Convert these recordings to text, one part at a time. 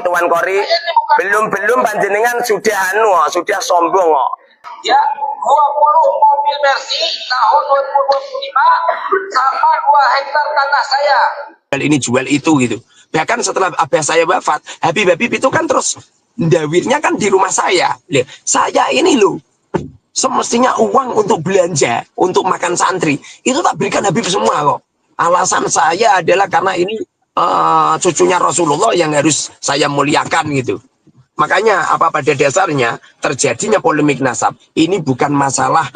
Tuan Kori, belum panjenengan sudah sudah sombong kok. Ya, 20 mobil Mercy tahun 2025 sama 2 hektar tanah saya. Ini jual itu gitu. Bahkan setelah abah saya wafat, Habib itu kan terus dawirnya kan di rumah saya. Lihat, saya ini loh, semestinya uang untuk belanja, untuk makan santri, itu tak berikan Habib semua kok. Alasan saya adalah karena ini cucunya Rasulullah yang harus saya muliakan gitu. Makanya apa pada dasarnya terjadinya polemik nasab ini bukan masalah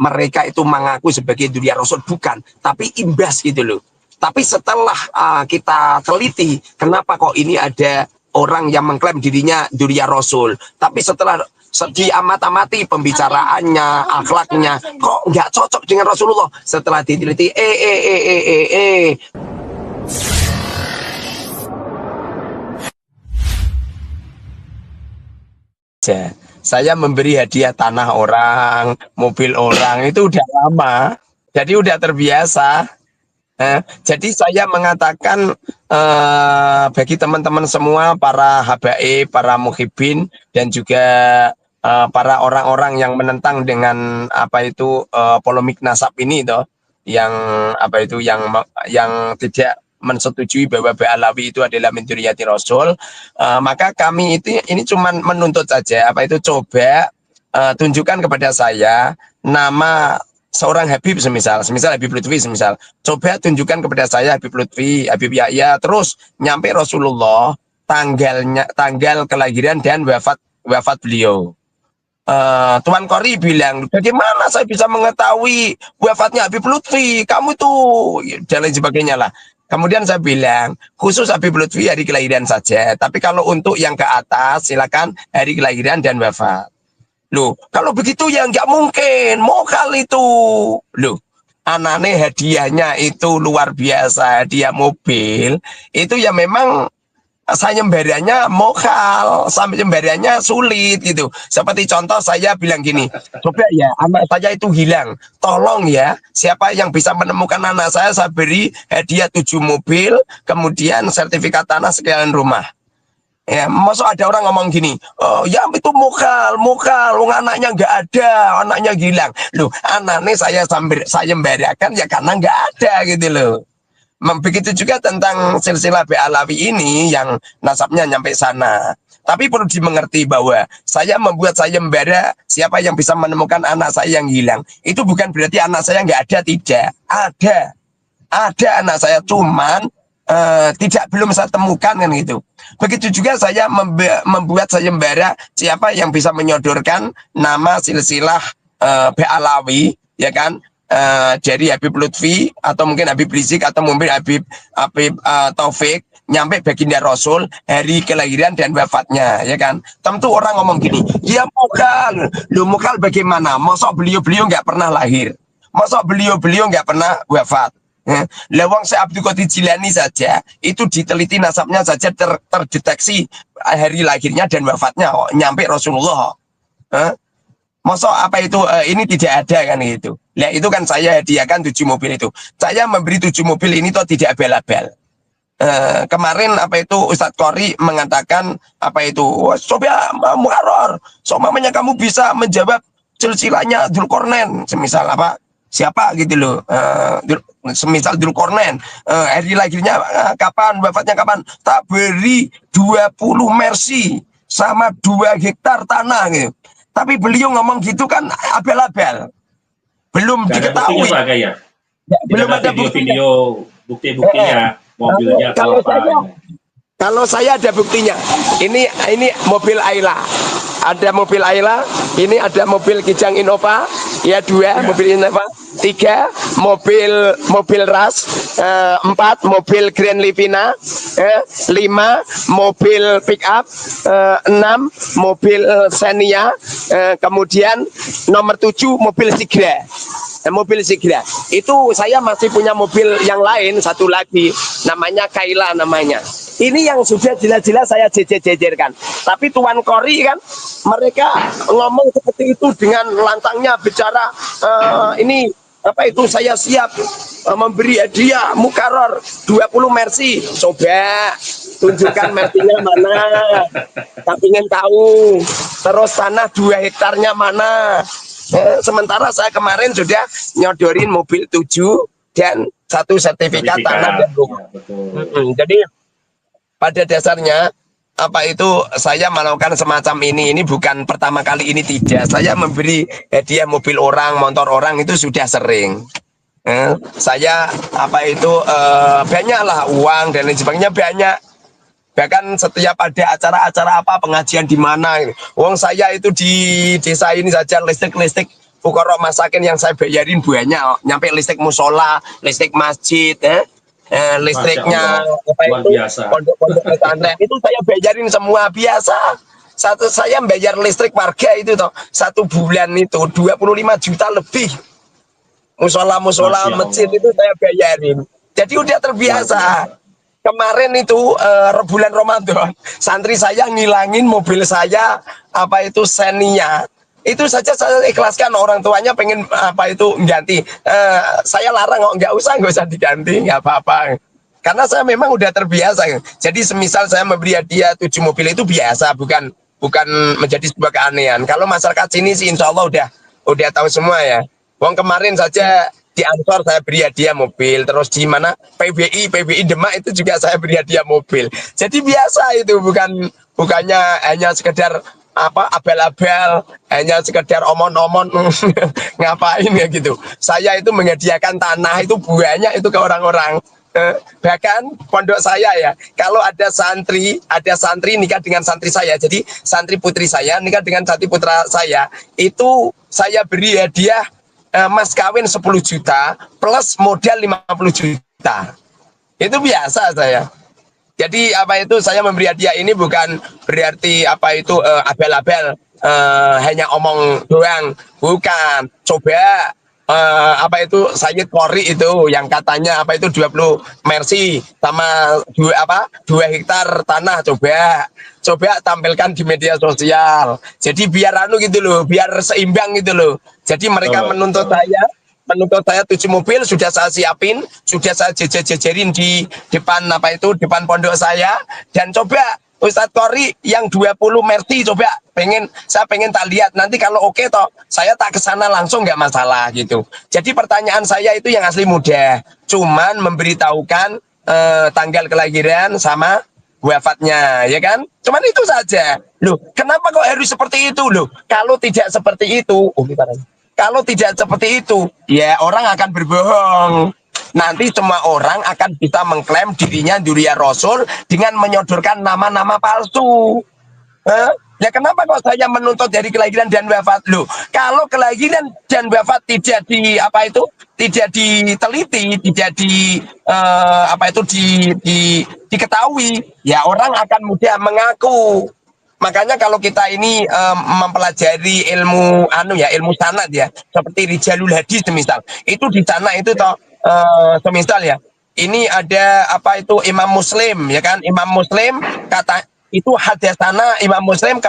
mereka itu mengaku sebagai dzurriyyah Rasul, bukan, tapi imbas gitu loh. Tapi setelah kita teliti kenapa kok ini ada orang yang mengklaim dirinya dzurriyyah Rasul, tapi setelah diamat-amati pembicaraannya, akhlaknya kok nggak cocok dengan Rasulullah, setelah diteliti saya memberi hadiah tanah orang, mobil orang itu udah lama, jadi udah terbiasa. Jadi saya mengatakan bagi teman-teman semua, para habaib, para muhibbin, dan juga para orang-orang yang menentang dengan polemik nasab ini toh, yang yang tidak mensetujui bahwa Ba'alawi itu adalah min dzurriyyati Rasul, maka kami ini cuman menuntut saja coba tunjukkan kepada saya nama seorang Habib, semisal Habib Lutfi, coba tunjukkan kepada saya Habib Lutfi, Habib Yahya, terus nyampe Rasulullah, tanggal kelahiran dan wafat beliau. Tuan Kori bilang, bagaimana saya bisa mengetahui wafatnya Habib Lutfi, kamu itu dan lain sebagainya lah. Kemudian saya bilang, khusus Habib Lutfi hari kelahiran saja, tapi kalau untuk yang ke atas silakan hari kelahiran dan wafat. Loh, kalau begitu ya nggak mungkin, mokal itu. Loh, anane hadiahnya itu luar biasa, hadiah mobil, itu ya memang sayembaranya mokal, sayembaranya sulit gitu. Seperti contoh saya bilang gini, coba ya anak saya itu hilang, tolong ya siapa yang bisa menemukan anak saya beri hadiah 7 mobil, kemudian sertifikat tanah sekalian rumah. Ya, masa ada orang ngomong gini, oh ya itu mokal, anaknya nggak ada, anaknya hilang. Loh, anaknya saya memberikan ya karena nggak ada gitu loh. Begitu juga tentang silsilah Ba'alawi ini yang nasabnya nyampe sana. Tapi perlu dimengerti bahwa saya membuat sayembara siapa yang bisa menemukan anak saya yang hilang. Itu bukan berarti anak saya nggak ada, tidak. Ada anak saya, cuman belum saya temukan kan gitu. Begitu juga saya membuat sayembara siapa yang bisa menyodorkan nama silsilah Ba'alawi, ya kan, dari Habib Lutfi atau mungkin Habib Rizik atau mungkin Habib Taufik, nyampe baginda Rasul hari kelahiran dan wafatnya, ya kan. Tentu orang ngomong gini, ya mokal, lu mokal bagaimana, masa beliau nggak pernah lahir, masa beliau nggak pernah wafat. Lewang Syekh Abdul Qadir Jilani saja itu diteliti nasabnya saja terdeteksi hari lahirnya dan wafatnya nyampe Rasulullah. Masa ini tidak ada kan gitu. Nah itu kan saya hadiahkan 7 mobil itu. Saya memberi 7 mobil ini toh tidak abal-abal. Kemarin Ustadz Kori mengatakan coba Muharrar, mamanya kamu bisa menjawab silsilahnya Dzulqarnain, semisal siapa gitu loh, semisal Dzulqarnain, hari lahirnya kapan, wafatnya kapan, tak beri 20 Mercy sama 2 hektar tanah gitu. Tapi beliau ngomong gitu kan abal-abal, belum diketahui. Belum ada video bukti-buktinya, mobilnya. Kalau saya ada buktinya. Ini mobil Ayla. Ada mobil Ayla, ini ada mobil Kijang Innova, ya 2 mobil Innova, 3 mobil Ras, 4 mobil Grand Livina, 5 mobil pick up, 6 mobil Xenia, kemudian nomor 7 mobil Sigra. Mobil Sigra itu saya masih punya mobil yang lain, satu lagi namanya Kaila namanya. Ini yang sudah jelas-jelas saya jejer-jejerkan. Tapi Tuan Kori kan mereka ngomong seperti itu dengan lantangnya bicara saya siap memberi hadiah Mukarrar 20 Mercy. Coba tunjukkan Mercy-nya mana, saya ingin tahu. Terus tanah 2 hektarnya mana. Sementara saya kemarin sudah nyodorin mobil 7 dan 1 sertifikat tanah dan rumah. Ya, betul. Jadi pada dasarnya apa itu saya melakukan semacam ini bukan pertama kali ini, tidak. Saya memberi hadiah mobil orang, motor orang itu sudah sering. Saya apa itu banyaklah uang dan lain sebagainya, banyak. Bahkan setiap ada acara-acara apa pengajian di mana, uang saya itu di desa ini saja listrik fuqara masakin yang saya bayarin banyak, nyampe listrik musola, listrik masjid, listriknya apa itu pondok-pondok pesantren itu saya bayarin semua. Biasa saya bayar listrik warga itu toh 1 bulan itu 25 juta lebih. Musola masjid itu saya bayarin. Jadi udah terbiasa. Kemarin itu bulan Ramadan, santri saya ngilangin mobil saya apa itu Xenia. Itu saja saya ikhlaskan, orang tuanya pengen apa itu ganti. Saya larang, nggak usah diganti, nggak apa-apa. Karena saya memang udah terbiasa. Jadi semisal saya memberi hadiah 7 mobil itu biasa, bukan menjadi sebuah keanehan. Kalau masyarakat sini sih insya Allah udah tahu semua ya. Wong kemarin saja di Ansor saya beri hadiah mobil, terus di mana PBI Demak itu juga saya beri hadiah mobil. Jadi biasa itu, bukannya hanya sekedar apa abal-abal, hanya sekedar omon-omon ngapain ya gitu. Saya itu menghadiahkan tanah itu banyak itu ke orang-orang. Bahkan pondok saya ya, kalau ada santri nikah dengan santri saya, jadi santri putri saya nikah dengan santri putra saya, itu saya beri hadiah mas kawin 10 juta plus modal 50 juta. Itu biasa saya. Jadi apa itu saya memberi hadiah ini bukan berarti apa itu abal-abal, hanya omong doang, bukan. Coba apa itu Sayyid Qori itu yang katanya apa itu 20 Mercy sama 2 hektar tanah, coba tampilkan di media sosial. Jadi biar gitu loh, biar seimbang gitu loh. Jadi mereka menuntut saya 7 mobil sudah saya siapin, sudah saya jejerin di depan depan pondok saya. Dan coba Ustadz Qori yang 20 Mercy, coba saya pengen tak lihat. Nanti kalau oke toh saya tak kesana langsung, nggak masalah gitu. Jadi pertanyaan saya itu yang asli mudah, cuman memberitahukan tanggal kelahiran sama wafatnya, ya kan? Cuman itu saja. Loh, kenapa kok harus seperti itu loh? Kalau tidak seperti itu, kalau tidak seperti itu, ya orang akan berbohong. Nanti semua orang akan bisa mengklaim dirinya Dzurriyyah Rasul dengan menyodorkan nama-nama palsu. Ya kenapa kok saya menuntut dari kelahiran dan wafat? Loh, kalau kelahiran dan wafat tidak diteliti, tidak diketahui, ya orang akan mudah mengaku. Makanya kalau kita ini mempelajari ilmu ilmu sanad ya, seperti Rijalul Hadis semisal, itu di sana itu toh semisal ya, ini ada apa itu Imam Muslim ya kan, Imam Muslim kata itu hadasana Imam Muslim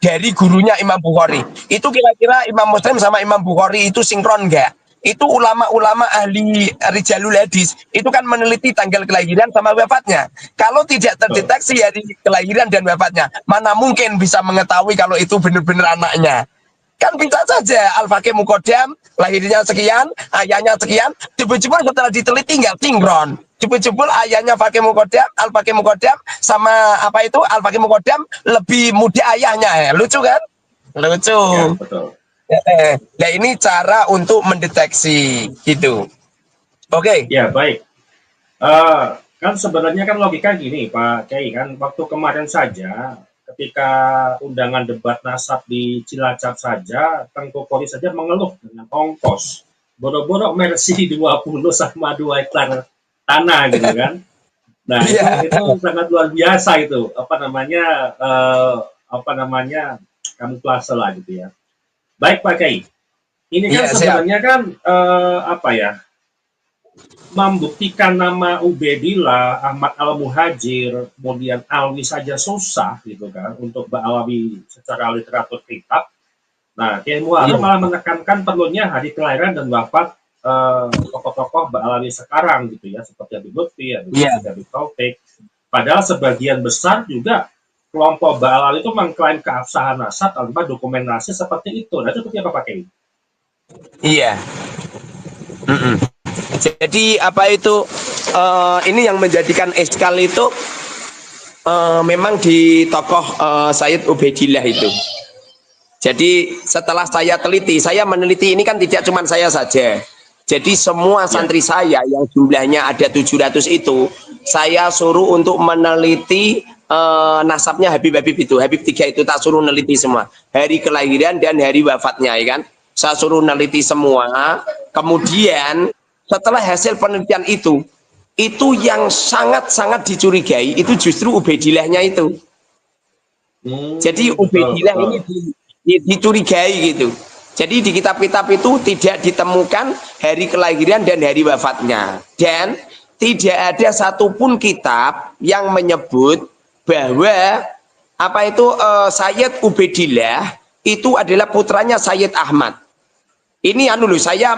dari gurunya Imam Bukhari. Itu kira-kira Imam Muslim sama Imam Bukhari itu sinkron enggak? Itu ulama-ulama ahli Rijalul Hadis itu kan meneliti tanggal kelahiran sama wafatnya. Kalau tidak terdeteksi hari kelahiran dan wafatnya, mana mungkin bisa mengetahui kalau itu benar-benar anaknya? Kan bisa saja Al-Faqih Muqaddam lahirnya sekian, ayahnya sekian, jebul-jebul setelah diteliti nggak sinkron. Jebul-jebul ayahnya Al-Faqih Muqaddam sama apa itu Al-Faqih Muqaddam lebih muda ayahnya, ya. Lucu kan? Lucu. Ya, betul. Nah ini cara untuk mendeteksi gitu. Oke. Ya baik. Kan sebenarnya kan logika gini Pak Kiai, kan waktu kemarin saja ketika undangan debat nasab di Cilacap saja, Tengku Qori saja mengeluh dengan ongkos boro-boro Mercy 20 sama 2 hektar tanah gitu kan. Nah itu sangat luar biasa itu kamuflase lah gitu ya. Baik Pak Kiai, ini kan sebenarnya kan membuktikan nama Ubaidillah, Ahmad Al-Muhajir, kemudian Alwi saja susah gitu kan untuk Mbak Alawi secara literatur kitab. Nah, Kiai Muharram malah menekankan perlunya hari kelahiran dan wafat tokoh-tokoh Mbak Alawi sekarang gitu ya, seperti Habib Lutfi, Habib Taufik. Padahal sebagian besar juga kelompok Ba'alal itu mengklaim keabsahan nasab tanpa dokumentasi seperti itu. Nah, itu seperti apa Pak Kiai? Iya. Jadi apa itu ini yang menjadikan eskal itu memang di tokoh Sayyid Ubaidillah itu. Jadi setelah saya teliti, saya meneliti ini kan tidak cuma saya saja. Jadi semua santri saya yang jumlahnya ada 700 itu, saya suruh untuk meneliti nasabnya Habib-Habib itu. Habib 3 itu tak suruh meneliti semua. Hari kelahiran dan hari wafatnya, ya kan? Saya suruh meneliti semua. Kemudian setelah hasil penelitian itu yang sangat-sangat dicurigai itu justru Ubaidillahnya itu. Jadi Ubaidillah ini dicurigai gitu. Jadi di kitab-kitab itu tidak ditemukan hari kelahiran dan hari wafatnya, dan tidak ada satupun kitab yang menyebut bahwa apa itu Sayyid Ubaidillah itu adalah putranya Sayyid Ahmad. Ini saya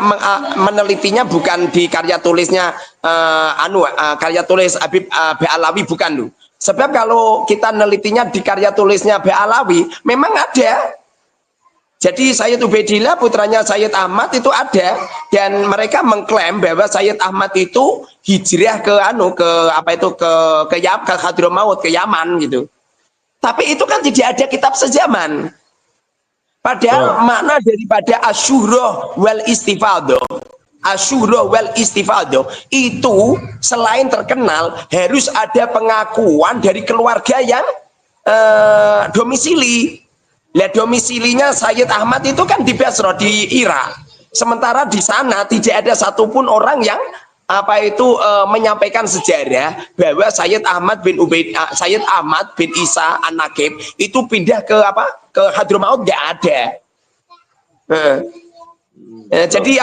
menelitinya bukan di karya tulisnya karya tulis Habib Ba'alawi, bukan loh. Sebab kalau kita nelitinya di karya tulisnya Ba'alawi memang ada. Jadi Sayyid Ubaidillah putranya Sayyid Ahmad itu ada, dan mereka mengklaim bahwa Sayyid Ahmad itu hijrah ke Hadramaut, ke Yaman gitu. Tapi itu kan tidak ada kitab sejaman. Padahal makna daripada asyuroh wal istifadho, asyuroh wal istifadho itu selain terkenal harus ada pengakuan dari keluarga yang domisili. Lah domisilinya Sayyid Ahmad itu kan di Basra, di Irak. Sementara di sana tidak ada satupun orang yang menyampaikan sejarah bahwa Sayyid Ahmad bin Isa An-Naqib itu pindah ke Hadramaut, nggak ada. Jadi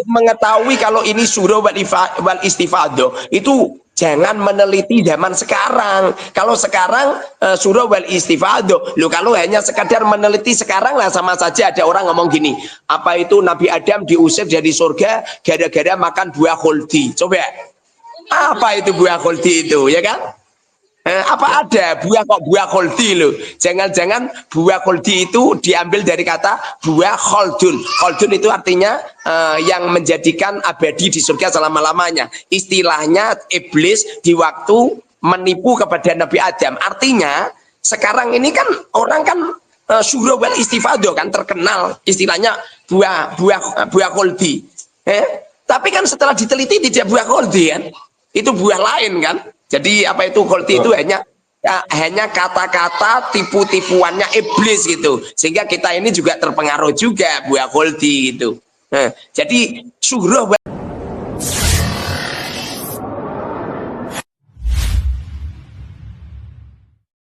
mengetahui kalau ini surah wal istifadho itu jangan meneliti zaman sekarang. Kalau sekarang surah wal istifadho, kalau hanya sekadar meneliti sekarang lah sama saja ada orang ngomong gini, apa itu Nabi Adam diusir dari surga gara-gara makan buah khuldi. Coba, apa itu buah khuldi itu, ya kan? Apa ada buah khuldi loh? Jangan-jangan buah khuldi itu diambil dari kata buah kholdun. Kholdun itu artinya yang menjadikan abadi di surga selama-lamanya. Istilahnya iblis di waktu menipu kepada Nabi Adam. Artinya sekarang ini kan orang kan surah wal istifadho kan terkenal istilahnya buah khuldi. Tapi kan setelah diteliti tidak buah khuldi kan? Itu buah lain kan? Jadi khuldi itu hanya kata-kata tipu-tipuannya iblis gitu, sehingga kita ini juga terpengaruh juga buah khuldi gitu. Jadi surah